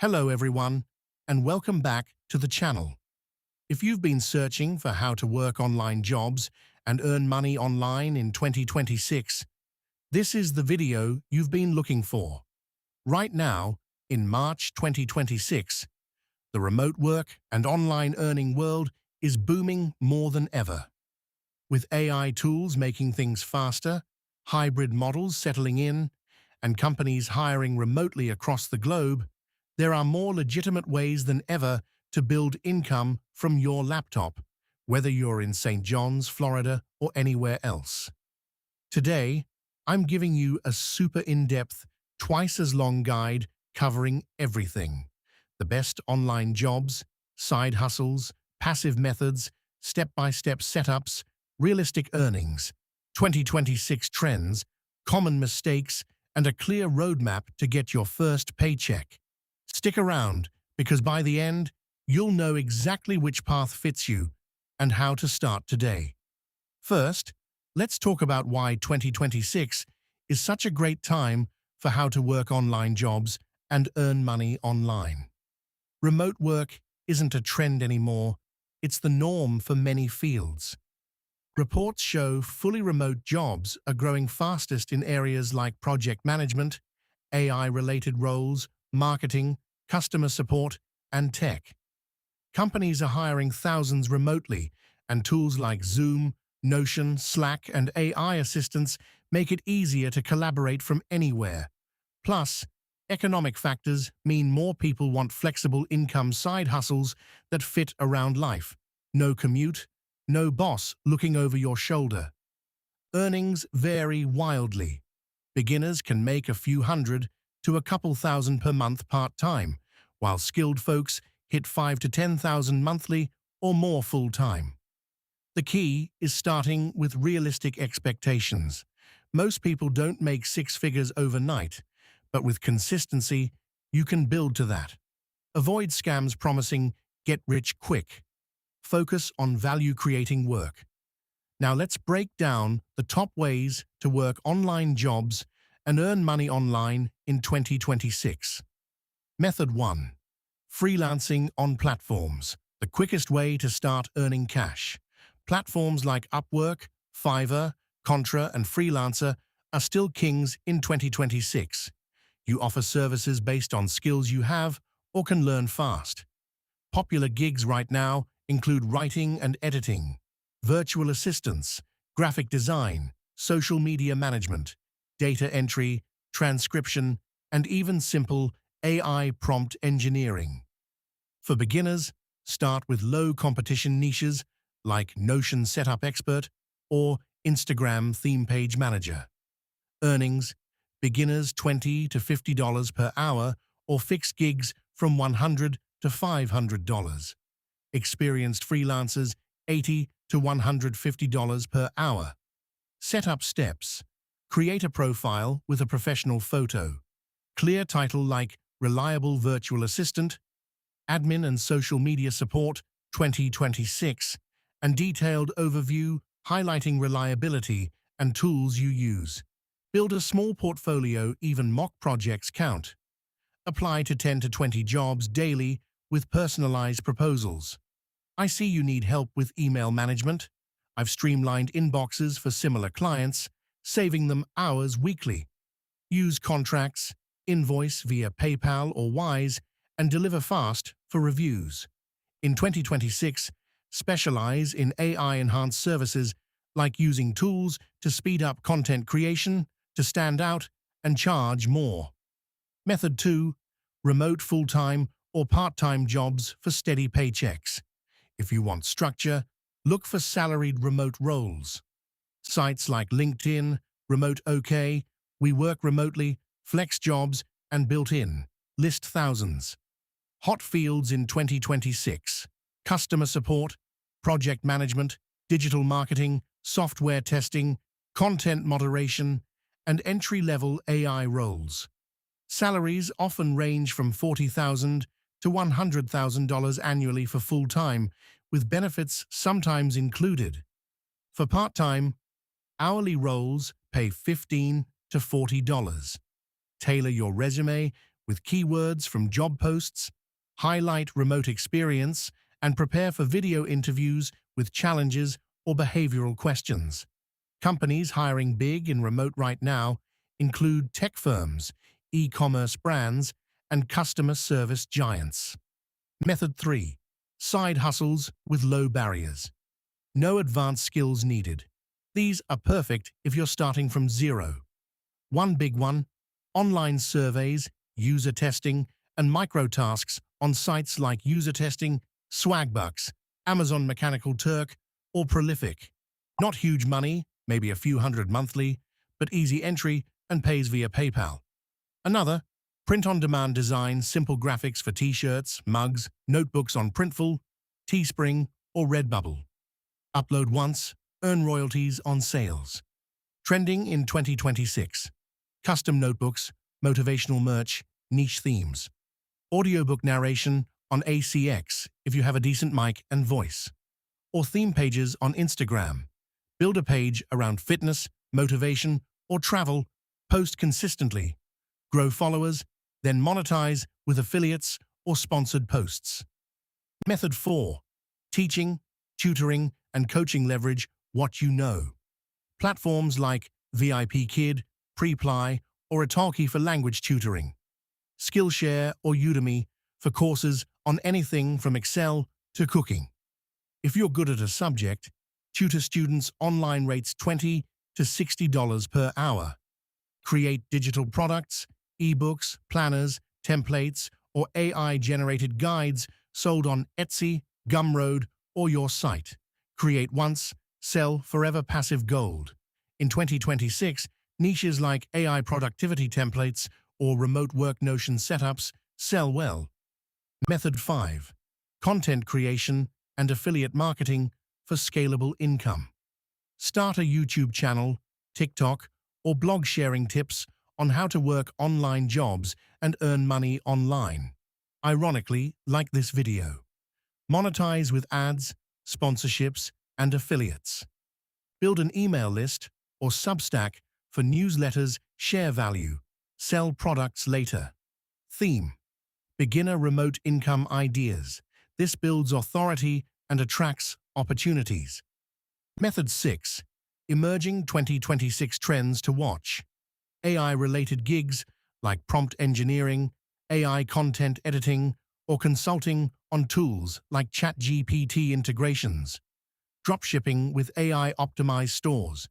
Hello everyone, and welcome back to the channel. If you've been searching for how to work online jobs and earn money online in 2026, this is the video you've been looking for. Right now, in March 2026, the remote work and online earning world is booming more than ever. With AI tools making things faster, hybrid models settling in, and companies hiring remotely across the globe, there are more legitimate ways than ever to build income from your laptop, whether you're in St. John's, Florida, or anywhere else. Today, I'm giving you a super in-depth, twice-as-long guide covering everything: the best online jobs, side hustles, passive methods, step-by-step setups, realistic earnings, 2026 trends, common mistakes, and a clear roadmap to get your first paycheck. Stick around, because by the end, you'll know exactly which path fits you and how to start today. First, let's talk about why 2026 is such a great time for how to work online jobs and earn money online. Remote work isn't a trend anymore, it's the norm for many fields. Reports show fully remote jobs are growing fastest in areas like project management, AI-related roles, marketing, customer support, and tech. Companies are hiring thousands remotely, and tools like Zoom, Notion, Slack, and AI assistants make it easier to collaborate from anywhere. Plus, economic factors mean more people want flexible income side hustles that fit around life. No commute, no boss looking over your shoulder. Earnings vary wildly. Beginners can make a few hundred to a couple thousand per month part-time, while skilled folks hit 5 to 10,000 monthly or more full-time. The key is starting with realistic expectations. Most people don't make six figures overnight, but with consistency, you can build to that. Avoid scams promising get rich quick. Focus on value-creating work. Now let's break down the top ways to work online jobs and earn money online in 2026. Method 1. Freelancing on platforms. The quickest way to start earning cash. Platforms like Upwork, Fiverr, Contra, and Freelancer are still kings in 2026. You offer services based on skills you have or can learn fast. Popular gigs right now include writing and editing, virtual assistants, graphic design, social media management, data entry, transcription, and even simple AI prompt engineering. For beginners, start with low-competition niches like Notion Setup Expert or Instagram Theme Page Manager. Earnings: beginners $20 to $50 per hour or fixed gigs from $100 to $500. Experienced freelancers $80 to $150 per hour. Setup steps: create a profile with a professional photo, clear title like Reliable Virtual Assistant, Admin and Social Media Support 2026, and detailed overview highlighting reliability and tools you use. Build a small portfolio, even mock projects count. Apply to 10 to 20 jobs daily with personalized proposals. I see you need help with email management. I've streamlined inboxes for similar clients, saving them hours weekly. Use contracts, invoice via PayPal or Wise, and deliver fast for reviews. In 2026, specialize in AI-enhanced services like using tools to speed up content creation, to stand out, and charge more. Method 2. Remote full-time or part-time jobs for steady paychecks. If you want structure, look for salaried remote roles. Sites like LinkedIn, Remote OK, We Work Remotely, Flex Jobs, and Built-in list thousands. Hot fields in 2026: customer support, project management, digital marketing, software testing, content moderation, and entry-level AI roles. Salaries often range from $40,000 to $100,000 annually for full-time, with benefits sometimes included. For part-time, hourly roles pay $15 to $40. Tailor your resume with keywords from job posts, highlight remote experience, and prepare for video interviews with challenges or behavioral questions. Companies hiring big in remote right now include tech firms, e-commerce brands, and customer service giants. Method 3. Side hustles with low barriers. No advanced skills needed. These are perfect if you're starting from zero. One big one: online surveys, user testing, and micro-tasks on sites like User Testing, Swagbucks, Amazon Mechanical Turk, or Prolific. Not huge money, maybe a few hundred monthly, but easy entry and pays via PayPal. Another: print-on-demand design, simple graphics for t-shirts, mugs, notebooks on Printful, Teespring, or Redbubble. Upload once, earn royalties on sales. Trending in 2026. Custom notebooks, motivational merch, niche themes. Audiobook narration on ACX if you have a decent mic and voice. Or theme pages on Instagram. Build a page around fitness, motivation, or travel, post consistently. Grow followers, then monetize with affiliates or sponsored posts. Method 4. Teaching, tutoring, and coaching leverage what you know. Platforms like VIP Kid, Preply, or Italki for language tutoring. Skillshare or Udemy for courses on anything from Excel to cooking. If you're good at a subject, tutor students online rates $20 to $60 per hour. Create digital products, ebooks, planners, templates, or AI-generated guides sold on Etsy, Gumroad, or your site. Create once, sell forever passive gold. In 2026, niches like AI productivity templates or remote work Notion setups sell well. Method 5. Content creation and affiliate marketing for scalable income. Start a YouTube channel, TikTok, or blog sharing tips on how to work online jobs and earn money online. Ironically, like this video. Monetize with ads, sponsorships, and affiliates. Build an email list or Substack for newsletters, share value, sell products later. Theme: beginner remote income ideas. This builds authority and attracts opportunities. Method 6. Emerging 2026 trends to watch. AI-related gigs like prompt engineering, AI content editing, or consulting on tools like ChatGPT integrations. Dropshipping with AI-optimized stores.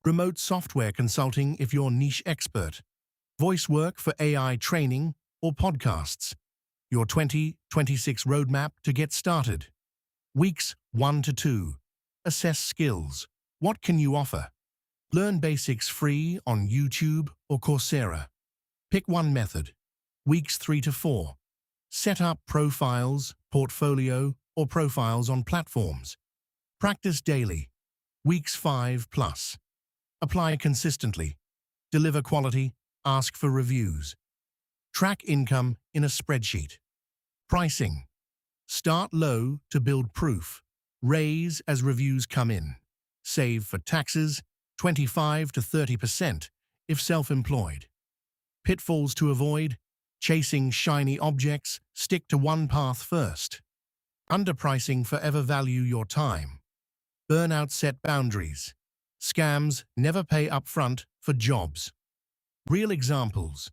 Remote software consulting if you're niche expert. Voice work for AI training or podcasts. Your 2026 roadmap to get started. Weeks 1 to 2. Assess skills. What can you offer? Learn basics free on YouTube or Coursera. Pick one method. Weeks 3 to 4. Set up profiles, portfolio, or profiles on platforms. Practice daily. Weeks 5 plus. Apply consistently. Deliver quality. Ask for reviews. Track income in a spreadsheet. Pricing. Start low to build proof. Raise as reviews come in. Save for taxes, 25 to 30% if self-employed. Pitfalls to avoid: chasing shiny objects, stick to one path first. Underpricing: forever value your time. Burnout: set boundaries. Scams: never pay upfront for jobs. Real examples: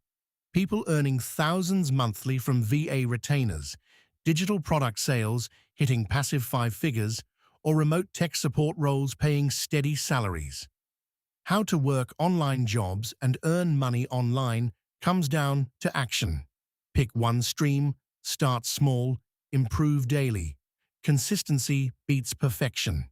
people earning thousands monthly from VA retainers, digital product sales hitting passive 5 figures, or remote tech support roles paying steady salaries. How to work online jobs and earn money online comes down to action. Pick one stream, start small, improve daily. Consistency beats perfection.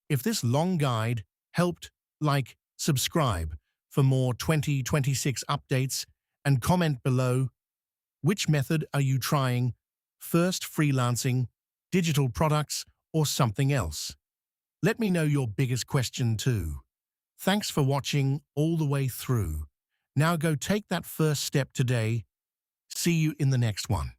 If this long guide helped, like, subscribe for more 2026 updates, and comment below. Which method are you trying? First, freelancing, digital products, or something else? Let me know your biggest question too. Thanks for watching all the way through. Now go take that first step today. See you in the next one.